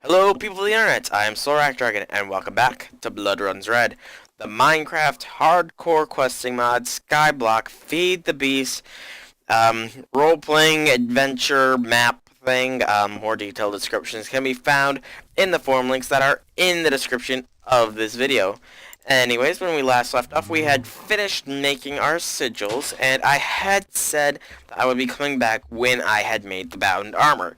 Hello, people of the internet. I am splciing, and welcome back to Blood Runs Red, the Minecraft hardcore questing mod, Skyblock, Feed the Beast, role-playing adventure map thing. More detailed descriptions can be found in the forum links that are in the description of this video. Anyways, when we last left off, we had finished making our sigils, and I had said that I would be coming back when I had made the bound armor.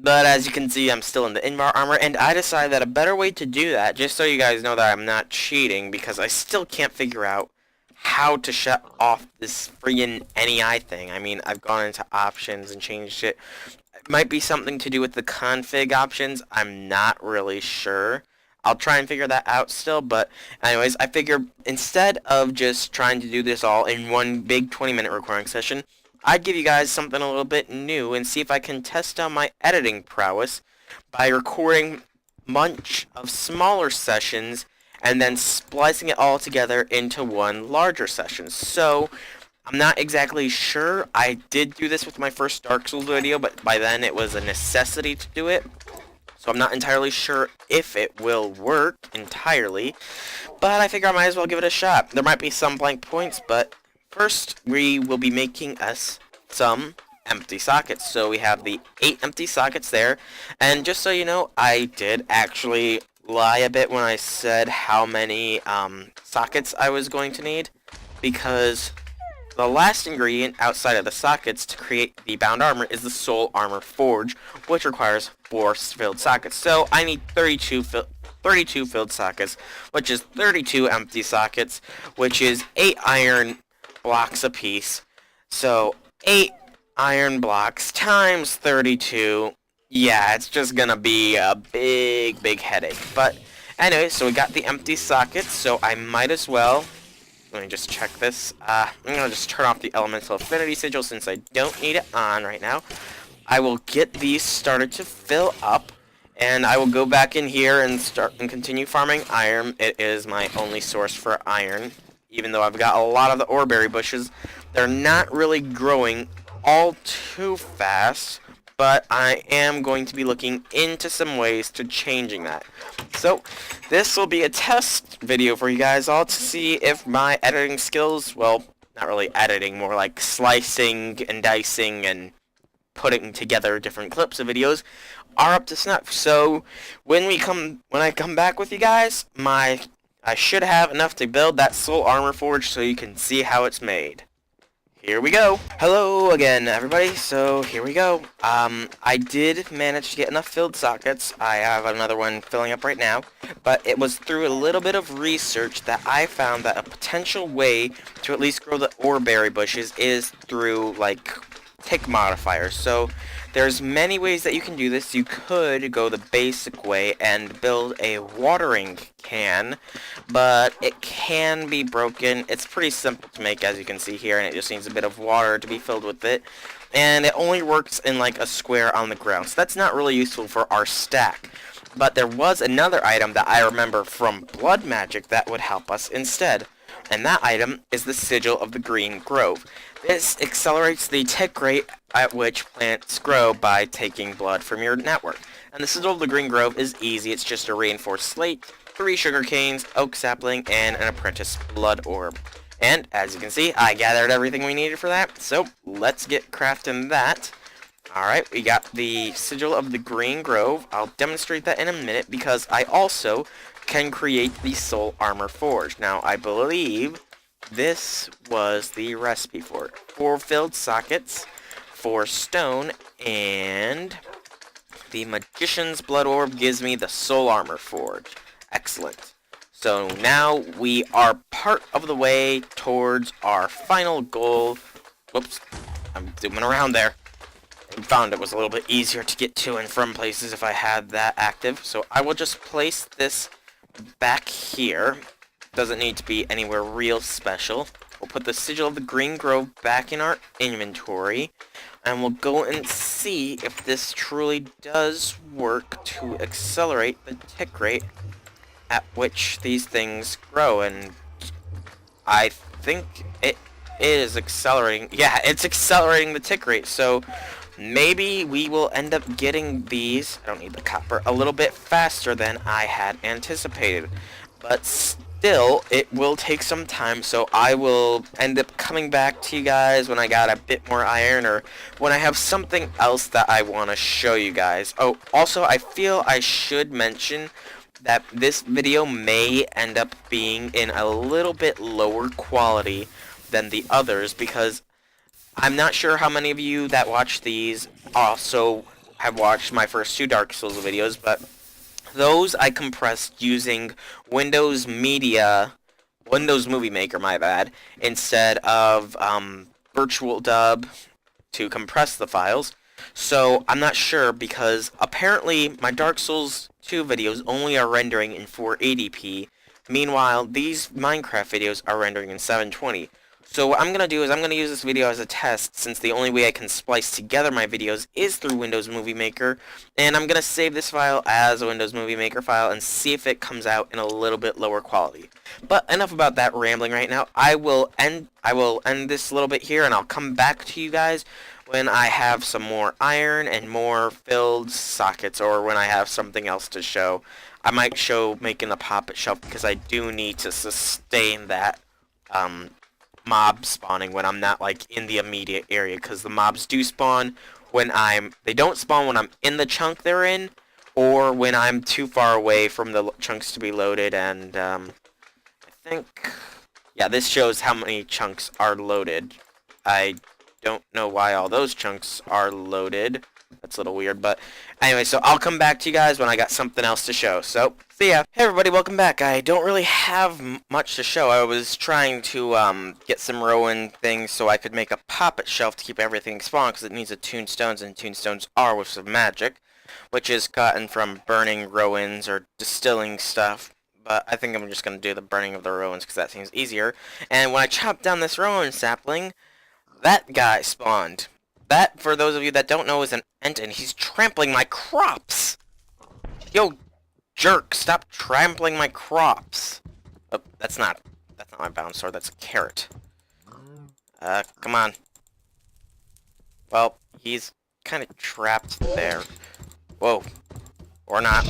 But as you can see, I'm still in the invar armor, and I decided that a better way to do that, just so you guys know that I'm not cheating, because I still can't figure out how to shut off this friggin' NEI thing. I mean, I've gone into options and changed it. It might be something to do with the config options. I'm not really sure. I'll try and figure that out still, but anyways, I figure instead of just trying to do this all in one big 20-minute recording session, I'd give you guys something a little bit new and see if I can test out my editing prowess by recording a bunch of smaller sessions and then splicing it all together into one larger session. So, I'm not exactly sure. I did do this with my first Dark Souls video, but by then it was a necessity to do it. So I'm not entirely sure if it will work entirely, but I figure I might as well give it a shot. There might be some blank points, but first, we will be making us some empty sockets. So we have the 8 empty sockets there. And just so you know, I did actually lie a bit when I said how many sockets I was going to need. Because the last ingredient outside of the sockets to create the bound armor is the soul armor forge, which requires 4 filled sockets. So I need 32 filled sockets, which is 32 empty sockets, which is 8 iron blocks a piece. So 8 iron blocks times 32. Yeah, it's just gonna be a big headache. But anyway, so we got the empty sockets, so I might as well, let me just check this. I'm gonna just turn off the elemental affinity sigil since I don't need it on right now. I will get these started to fill up, and I will go back in here and start and continue farming iron. It is my only source for iron. Even though I've got a lot of the oreberry bushes, they're not really growing all too fast, but I am going to be looking into some ways to changing that. So, this will be a test video for you guys all to see if my editing skills, well, not really editing, more like slicing and dicing and putting together different clips of videos, are up to snuff. So, when I come back with you guys, I should have enough to build that soul armor forge so you can see how it's made. Here we go. Hello again, everybody. So here we go. I did manage to get enough filled sockets. I have another one filling up right now. But it was through a little bit of research that I found that a potential way to at least grow the oreberry bushes is through, like, tick modifiers. So there's many ways that you can do this. You could go the basic way and build a watering can, but it can be broken. It's pretty simple to make, as you can see here, and it just needs a bit of water to be filled with it. And it only works in like a square on the ground, so that's not really useful for our stack. But there was another item that I remember from Blood Magic that would help us instead. And that item is the Sigil of the Green Grove. This accelerates the tick rate at which plants grow by taking blood from your network. And the Sigil of the Green Grove is easy. It's just a reinforced slate, 3 sugar canes, oak sapling, and an apprentice blood orb. And as you can see, I gathered everything we needed for that. So let's get crafting that. Alright, we got the Sigil of the Green Grove. I'll demonstrate that in a minute because I also can create the soul armor forge. Now, I believe this was the recipe for it. 4 filled sockets, 4 stone, and the magician's blood orb gives me the soul armor forge. Excellent. So now we are part of the way towards our final goal. Whoops, I'm zooming around there. I found it was a little bit easier to get to and from places if I had that active. So I will just place this back here. Doesn't need to be anywhere real special. We'll put the Sigil of the Green Grove back in our inventory, and we'll go and see if this truly does work to accelerate the tick rate at which these things grow. And I think it is accelerating. Yeah, it's accelerating the tick rate. So maybe we will end up getting these, I don't need the copper, a little bit faster than I had anticipated. But still, it will take some time, so I will end up coming back to you guys when I got a bit more iron, or when I have something else that I want to show you guys. Oh, also, I feel I should mention that this video may end up being in a little bit lower quality than the others, because I'm not sure how many of you that watch these also have watched my first two Dark Souls videos, but those I compressed using Windows Movie Maker, my bad, instead of Virtual Dub to compress the files. So I'm not sure, because apparently my Dark Souls 2 videos only are rendering in 480p. Meanwhile, these Minecraft videos are rendering in 720. So what I'm going to do is I'm going to use this video as a test, since the only way I can splice together my videos is through Windows Movie Maker, and I'm going to save this file as a Windows Movie Maker file and see if it comes out in a little bit lower quality. But enough about that rambling right now. I will end this a little bit here, and I'll come back to you guys when I have some more iron and more filled sockets, or when I have something else to show. I might show making a poppet shelf, because I do need to sustain that mob spawning when I'm not like in the immediate area, because the mobs do spawn when they don't spawn when I'm in the chunk they're in, or when I'm too far away from the chunks to be loaded. And I think, yeah, this shows how many chunks are loaded. I don't know why all those chunks are loaded. That's a little weird, but anyway, so I'll come back to you guys when I got something else to show. So, see ya. Hey everybody, welcome back. I don't really have much to show. I was trying to get some Rowan things so I could make a poppet shelf to keep everything spawned, because it needs a tombstones, and tombstones are with some magic, which is gotten from burning Rowans or distilling stuff. But I think I'm just going to do the burning of the Rowans, because that seems easier. And when I chopped down this Rowan sapling, that guy spawned. That, for those of you that don't know, is an ent, and he's trampling my crops! Yo, jerk, stop trampling my crops! Oh, that's not my bound sword, that's a carrot. Come on. Well, he's kind of trapped there. Whoa. Or not.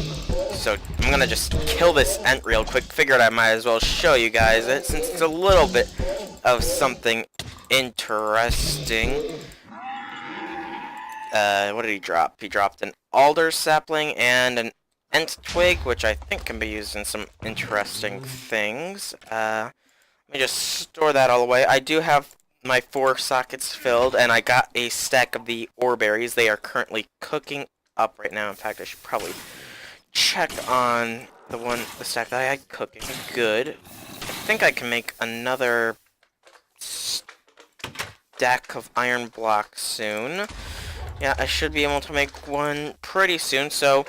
So, I'm gonna just kill this ent real quick. Figured I might as well show you guys it, since it's a little bit of something interesting. What did he drop? He dropped an alder sapling and an ent twig, which I think can be used in some interesting things. Let me just store that all away. I do have my 4 sockets filled, and I got a stack of the ore berries. They are currently cooking up right now. In fact, I should probably check on the stack that I had cooking. Good. I think I can make another stack of iron blocks soon. Yeah, I should be able to make one pretty soon, so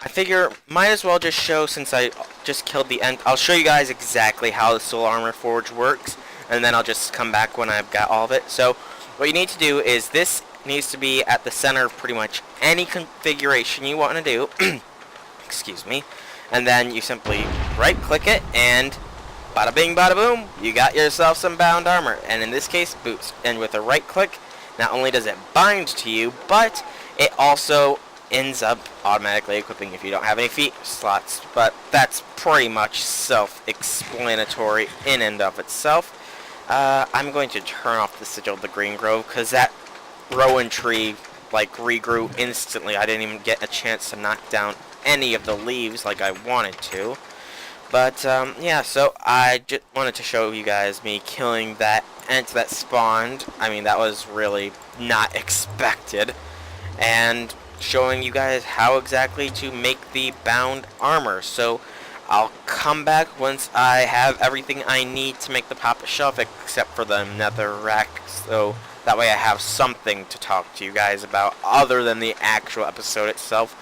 I figure might as well just show, since I just killed the ent. I'll show you guys exactly how the soul armor forge works, and then I'll just come back when I've got all of it. So what you need to do is, this needs to be at the center of pretty much any configuration you want to do. Excuse me. And then you simply right click it, and bada bing bada boom, you got yourself some bound armor, and in this case boots. And with a right click, not only does it bind to you, but it also ends up automatically equipping if you don't have any feet slots. But that's pretty much self-explanatory in and of itself. I'm going to turn off the Sigil of the Green Grove, because that Rowan tree like regrew instantly. I didn't even get a chance to knock down any of the leaves like I wanted to. But yeah, so I just wanted to show you guys me killing that ent that spawned. I mean, that was really not expected. And showing you guys how exactly to make the bound armor. So I'll come back once I have everything I need to make the poppet shelf, except for the netherrack, so that way I have something to talk to you guys about other than the actual episode itself.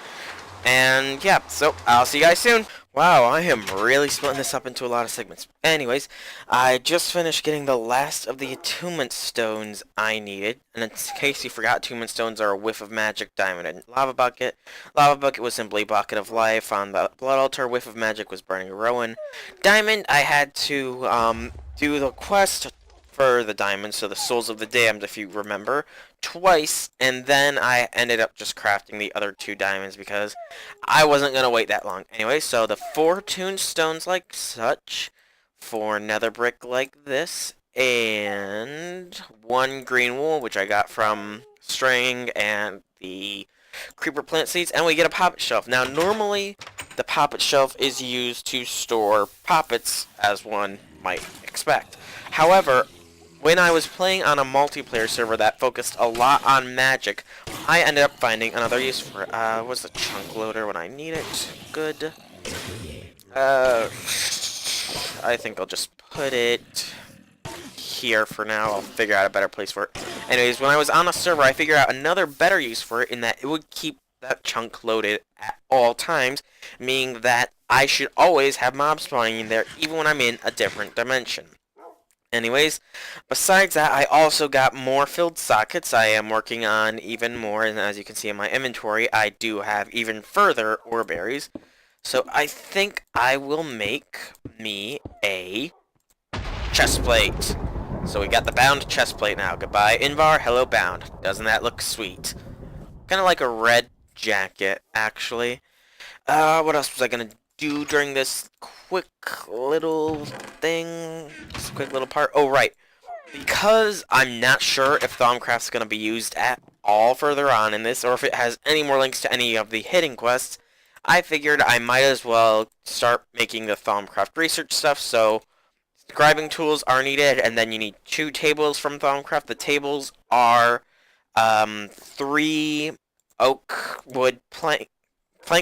And yeah, so I'll see you guys soon. Wow, I am really splitting this up into a lot of segments. Anyways, I just finished getting the last of the attunement stones I needed. And in case you forgot, attunement stones are a whiff of magic, diamond, and lava bucket. Lava bucket was simply bucket of life. On the blood altar, whiff of magic was burning Rowan. Diamond, I had to do the quest for the diamonds, so the souls of the damned, if you remember, twice, and then I ended up just crafting the other 2 diamonds because I wasn't going to wait that long. Anyway, so the 4 tombstones like such, 4 nether brick like this, and 1 green wool, which I got from string and the creeper plant seeds, and we get a poppet shelf. Now, normally, the poppet shelf is used to store poppets, as one might expect. However, when I was playing on a multiplayer server that focused a lot on magic, I ended up finding another use for it. What's the chunk loader when I need it? Good. I think I'll just put it here for now. I'll figure out a better place for it. Anyways, when I was on a server, I figured out another better use for it in that it would keep that chunk loaded at all times, meaning that I should always have mobs spawning in there even when I'm in a different dimension. Anyways, besides that, I also got more filled sockets. I am working on even more, and as you can see in my inventory, I do have even further ore berries. So I think I will make me a chest plate. So we got the bound chest plate now. Goodbye, Invar. Hello, bound. Doesn't that look sweet? Kind of like a red jacket, actually. What else was I gonna do during this quick little thing? This quick little part? Oh, right. Because I'm not sure if Thaumcraft's gonna be used at all further on in this, or if it has any more links to any of the hidden quests, I figured I might as well start making the Thaumcraft research stuff, so scribing tools are needed, and then you need 2 tables from Thaumcraft. The tables are 3 oak wood plank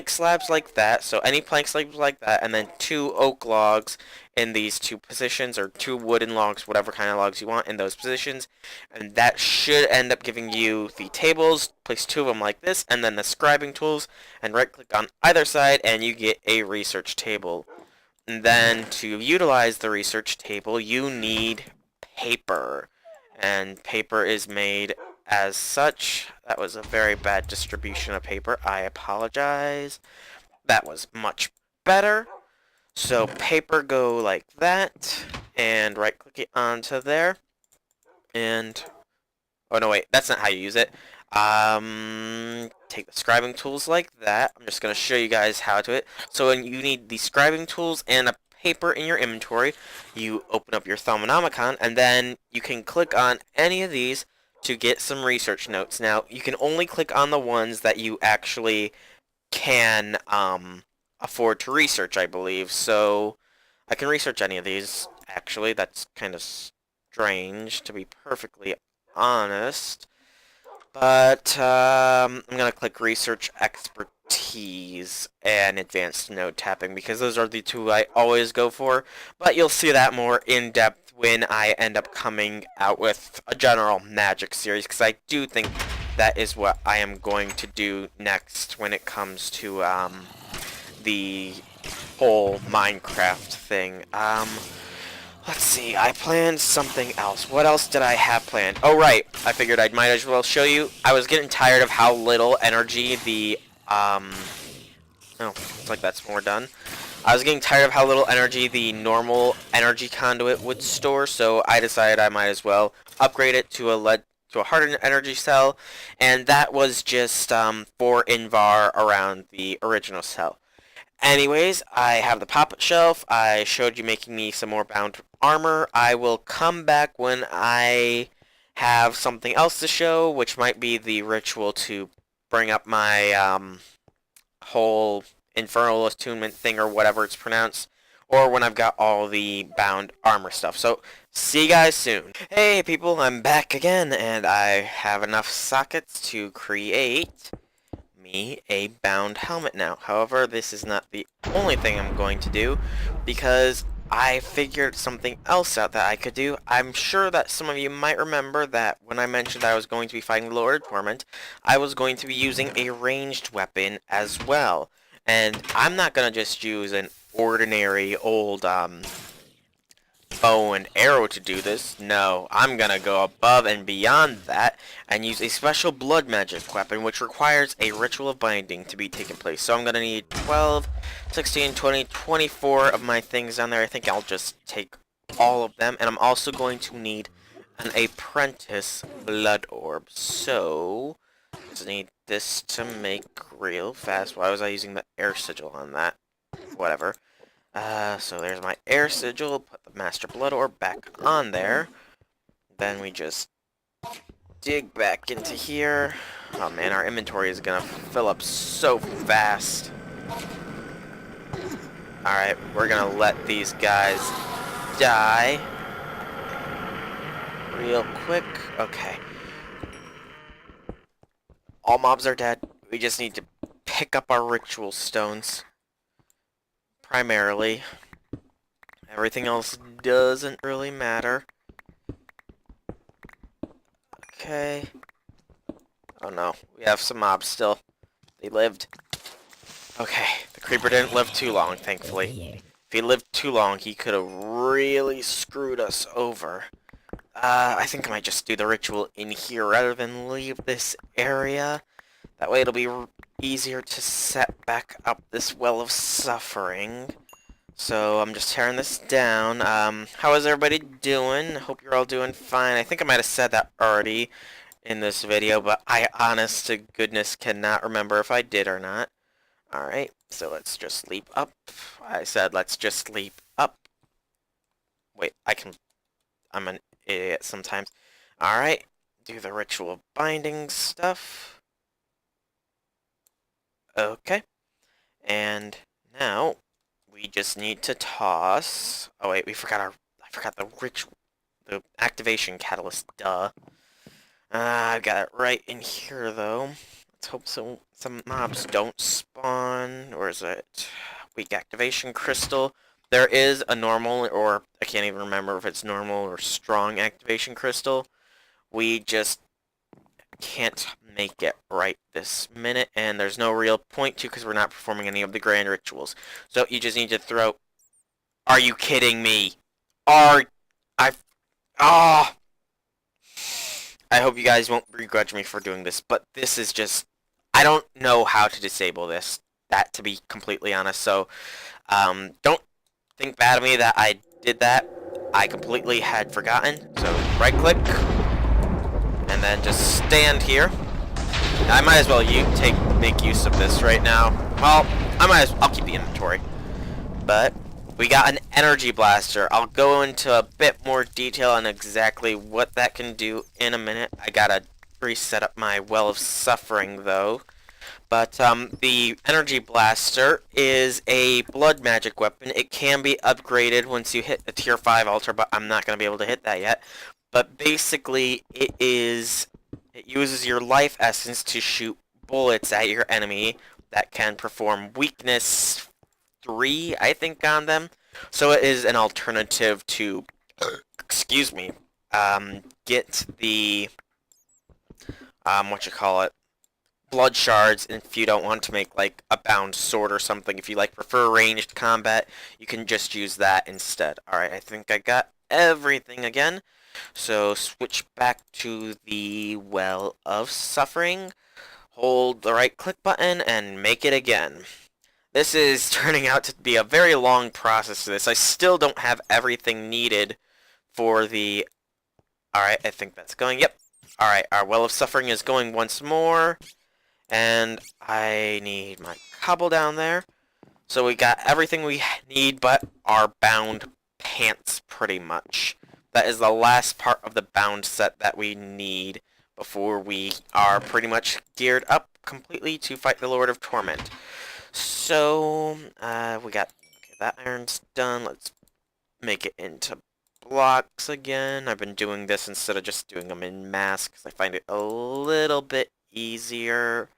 slabs like that, so any plank slabs like that, and then 2 oak logs in these 2 positions, or 2 wooden logs, whatever kind of logs you want in those positions, and that should end up giving you the tables. Place 2 of them like this, and then the scribing tools, and right click on either side, and you get a research table. And then to utilize the research table, you need paper, and paper is made as such. That was a very bad distribution of paper. I apologize. That was much better. So paper go like that, and right click it onto there, and oh no, wait, that's not how you use it. Take the scribing tools like that. I'm just going to show you guys how to it. So when you need the scribing tools and a paper in your inventory, you open up your Thaumonomicon, and then you can click on any of these to get some research notes. Now, you can only click on the ones that you actually can afford to research, I believe. So I can research any of these, actually. That's kind of strange, to be perfectly honest. But I'm going to click Research Expertise and Advanced Node Tapping, because those are the 2 I always go for. But you'll see that more in depth when I end up coming out with a general magic series, because I do think that is what I am going to do next when it comes to the whole Minecraft thing. Let's see, I planned something else. What else did I have planned? Oh, right. I figured I might as well show you. I was getting tired of how little energy the, oh, looks like that's more done. I was getting tired of how little energy the normal energy conduit would store, so I decided I might as well upgrade it to a hardened energy cell, and that was just, for Invar around the original cell. Anyways, I have the poppet shelf. I showed you making me some more bound armor. I will come back when I have something else to show, which might be the ritual to bring up my whole infernal attunement thing, or whatever it's pronounced, or when I've got all the bound armor stuff. So, see you guys soon. Hey people, I'm back again, and I have enough sockets to create me a bound helmet now. However, this is not the only thing I'm going to do, because I figured something else out that I could do. I'm sure that some of you might remember that when I mentioned I was going to be fighting the Lord Torment, I was going to be using a ranged weapon as well. And I'm not going to just use an ordinary old bow and arrow to do this. No, I'm gonna go above and beyond that and use a special blood magic weapon which requires a ritual of binding to be taken place. So I'm gonna need 12, 16, 20, 24 of my things down there. I think I'll just take all of them, and I'm also going to need an apprentice blood orb. So, just need this to make real fast. Why was I using the air sigil on that? Whatever. So there's my air sigil. Put the master blood orb back on there. Then we just dig back into here. Oh man, our inventory is gonna fill up so fast. Alright, we're gonna let these guys die real quick. Okay. All mobs are dead. We just need to pick up our ritual stones. Primarily. Everything else doesn't really matter. Okay. Oh no, we have some mobs still. They lived. Okay, the creeper didn't live too long, thankfully. If he lived too long, he could have really screwed us over. I think I might just do the ritual in here rather than leave this area. That way it'll be easier to set back up this well of suffering. So I'm just tearing this down. How is everybody doing? Hope you're all doing fine. I think I might have said that already in this video, but I honest to goodness cannot remember if I did or not. Alright, so let's just leap up. I said let's just leap up. Wait, I'm an idiot sometimes. Alright, do the ritual binding stuff. Okay, and now we just need to toss. Oh wait, I forgot the activation catalyst. Duh. I've got it right in here though. Let's hope some mobs don't spawn. Or is it weak activation crystal? There is a normal, or I can't even remember if it's normal or strong activation crystal. We just can't make it right this minute, and there's no real point to because we're not performing any of the grand rituals. So you just need to throw. Are you kidding me? I hope you guys won't begrudge me for doing this, but this is just. I don't know how to disable this. That, to be completely honest. So, don't think bad of me that I did that. I completely had forgotten. So right click, and then just stand here. I might as well make use of this right now. Well, I'll keep the inventory. But we got an energy blaster. I'll go into a bit more detail on exactly what that can do in a minute. I gotta reset up my well of suffering though. But the energy blaster is a blood magic weapon. It can be upgraded once you hit the tier 5 altar, but I'm not gonna be able to hit that yet. But basically, it uses your life essence to shoot bullets at your enemy that can perform weakness 3, I think, on them. So it is an alternative to, excuse me, get the, blood shards if you don't want to make, like, a bound sword or something. If you, like, prefer ranged combat, you can just use that instead. Alright, I think I got everything again. So switch back to the Well of Suffering, hold the right click button, and make it again. This is turning out to be a very long process. I still don't have everything needed for the... Alright, I think that's going. Yep. Alright, our Well of Suffering is going once more. And I need my cobble down there. So we got everything we need but our bound pants, pretty much. That is the last part of the bound set that we need before we are pretty much geared up completely to fight the Lord of Torment. So, we got... Okay, that iron's done. Let's make it into blocks again. I've been doing this instead of just doing them in mass because I find it a little bit easier.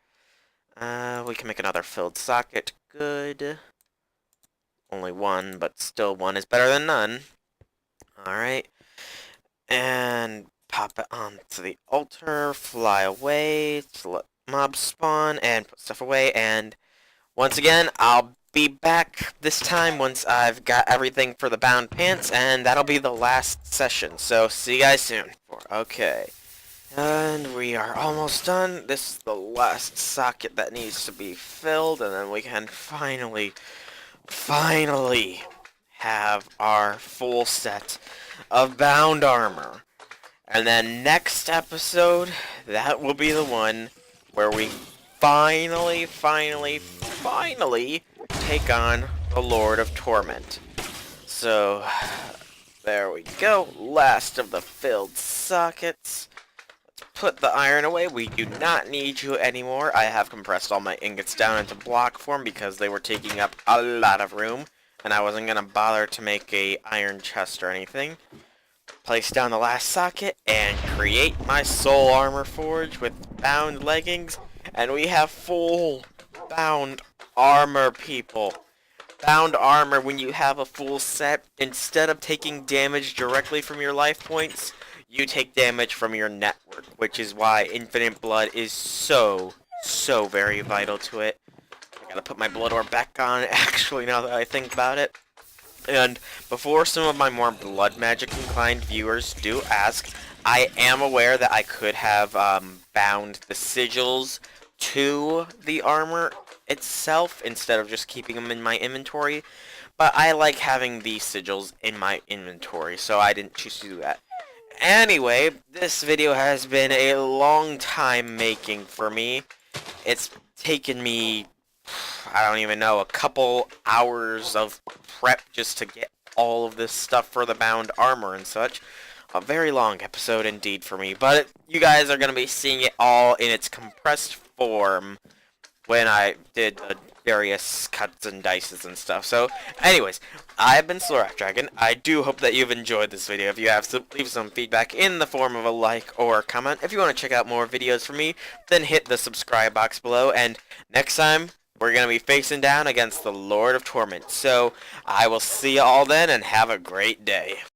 We can make another filled socket. Good. Only one, but still one is better than none. Alright. And pop it onto the altar, fly away to let mobs spawn, and put stuff away. And once again, I'll be back this time once I've got everything for the bound pants, and that'll be the last session. So, see you guys soon. Okay. And we are almost done. This is the last socket that needs to be filled, and then we can finally have our full set of bound armor. And then next episode, that will be the one where we finally take on the Lord of Torment. So, there we go. Last of the filled sockets. Put the iron away. We do not need you anymore. I have compressed all my ingots down into block form because they were taking up a lot of room, and I wasn't going to bother to make a iron chest or anything. Place down the last socket and create my soul armor forge with bound leggings, and we have full bound armor, people. Bound armor, when you have a full set, instead of taking damage directly from your life points, you take damage from your network, which is why infinite blood is so very vital to it. I gotta put my blood orb back on, actually, now that I think about it. And before some of my more blood magic inclined viewers do ask, I am aware that I could have bound the sigils to the armor itself instead of just keeping them in my inventory, but I like having the sigils in my inventory, so I didn't choose to do that. Anyway, this video has been a long time making for me. It's taken me, I don't even know, a couple hours of prep just to get all of this stuff for the bound armor and such. A very long episode indeed for me, but you guys are going to be seeing it all in its compressed form when I did the various cuts and dices and stuff. So, anyways, I've been Slorak Dragon. I do hope that you've enjoyed this video. If you have, leave some feedback in the form of a like or a comment. If you want to check out more videos from me, then hit the subscribe box below. And next time, we're going to be facing down against the Lord of Torment. So, I will see you all then, and have a great day.